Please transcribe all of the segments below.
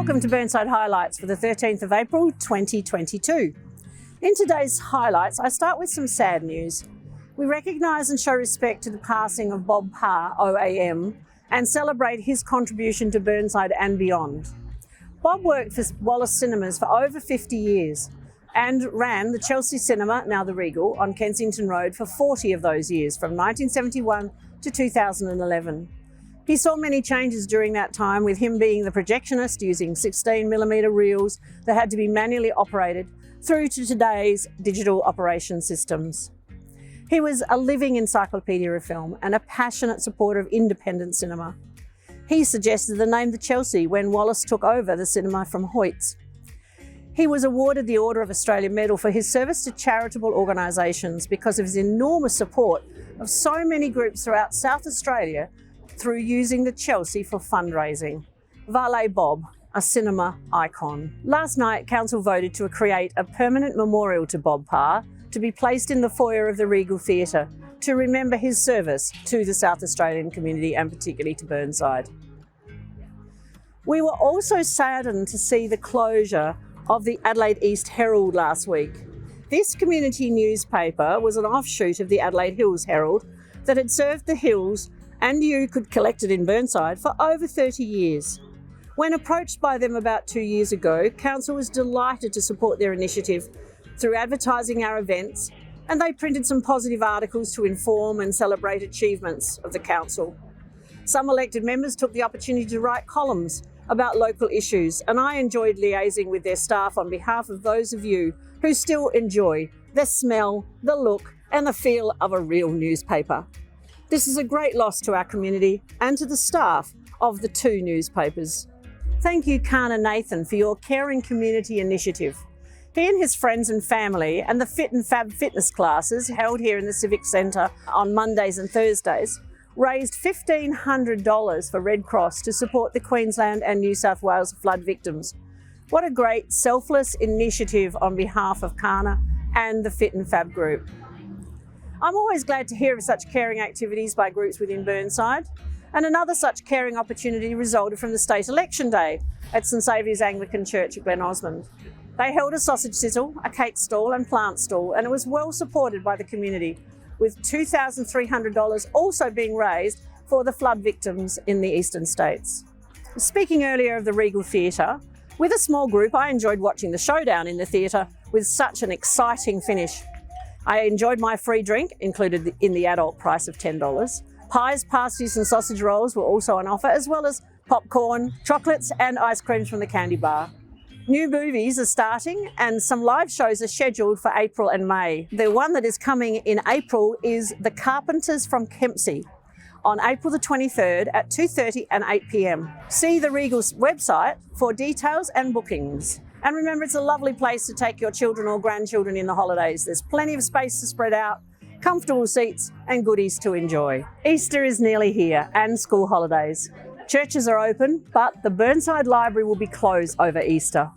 Welcome to Burnside Highlights for the 13th of April 2022. In today's highlights, I start with some sad news. We recognise and show respect to the passing of Bob Parr, OAM, and celebrate his contribution to Burnside and beyond. Bob worked for Wallace Cinemas for over 50 years and ran the Chelsea Cinema, now the Regal, on Kensington Road for 40 of those years, from 1971 to 2011. He saw many changes during that time, with him being the projectionist using 16mm reels that had to be manually operated, through to today's digital operation systems. He was a living encyclopedia of film and a passionate supporter of independent cinema. He suggested the name The Chelsea when Wallace took over the cinema from Hoyts. He was awarded the Order of Australia Medal for his service to charitable organisations because of his enormous support of so many groups throughout South Australia through using the Chelsea for fundraising. Valet Bob, a cinema icon. Last night, Council voted to create a permanent memorial to Bob Parr to be placed in the foyer of the Regal Theatre to remember his service to the South Australian community and particularly to Burnside. We were also saddened to see the closure of the Adelaide East Herald last week. This community newspaper was an offshoot of the Adelaide Hills Herald that had served the Hills and you could collect it in Burnside for over 30 years. When approached by them about 2 years ago, Council was delighted to support their initiative through advertising our events, and they printed some positive articles to inform and celebrate achievements of the Council. Some elected members took the opportunity to write columns about local issues, and I enjoyed liaising with their staff on behalf of those of you who still enjoy the smell, the look, and the feel of a real newspaper. This is a great loss to our community and to the staff of the two newspapers. Thank you, Kana Nathan, for your caring community initiative. He and his friends and family and the Fit and Fab fitness classes held here in the Civic Centre on Mondays and Thursdays raised $1,500 for Red Cross to support the Queensland and New South Wales flood victims. What a great selfless initiative on behalf of Kana and the Fit and Fab group. I'm always glad to hear of such caring activities by groups within Burnside, and another such caring opportunity resulted from the state election day at St Saviour's Anglican Church at Glen Osmond. They held a sausage sizzle, a cake stall and plant stall, and it was well supported by the community, with $2,300 also being raised for the flood victims in the eastern states. Speaking earlier of the Regal Theatre, with a small group I enjoyed watching the showdown in the theatre with such an exciting finish. I enjoyed my free drink, included in the adult price of $10. Pies, pasties and sausage rolls were also on offer, as well as popcorn, chocolates and ice creams from the candy bar. New movies are starting and some live shows are scheduled for April and May. The one that is coming in April is The Carpenters from Kempsey on April the 23rd at 2:30 and 8 p.m. See the Regal's website for details and bookings. And remember, it's a lovely place to take your children or grandchildren in the holidays. There's plenty of space to spread out, comfortable seats and goodies to enjoy. Easter is nearly here and school holidays. Churches are open, but the Burnside Library will be closed over Easter.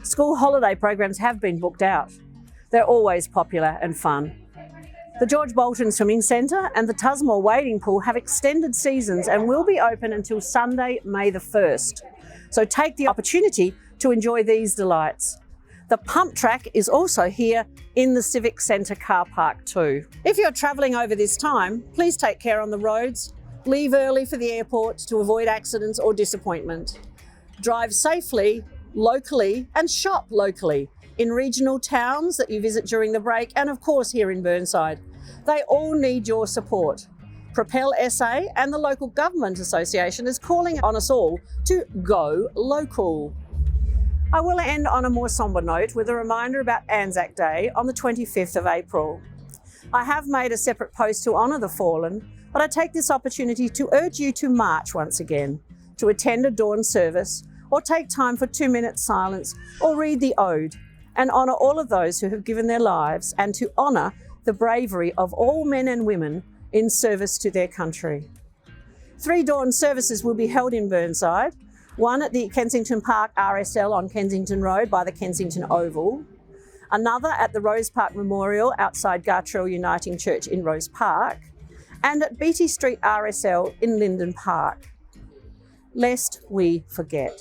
School holiday programs have been booked out. They're always popular and fun. The George Bolton Swimming Centre and the Tusmore Wading Pool have extended seasons and will be open until Sunday, May the 1st. So take the opportunity to enjoy these delights. The pump track is also here in the Civic Centre car park too. If you're travelling over this time, please take care on the roads. Leave early for the airport to avoid accidents or disappointment. Drive safely, locally and shop locally in regional towns that you visit during the break and of course here in Burnside. They all need your support. Propel SA and the Local Government Association is calling on us all to go local. I will end on a more sombre note with a reminder about Anzac Day on the 25th of April. I have made a separate post to honour the fallen, but I take this opportunity to urge you to march once again, to attend a dawn service, or take time for 2 minutes silence, or read the Ode, and honour all of those who have given their lives, and to honour the bravery of all men and women in service to their country. 3 dawn services will be held in Burnside, one at the Kensington Park RSL on Kensington Road by the Kensington Oval, another at the Rose Park Memorial outside Gartrell Uniting Church in Rose Park, and at Beatty Street RSL in Linden Park. Lest we forget.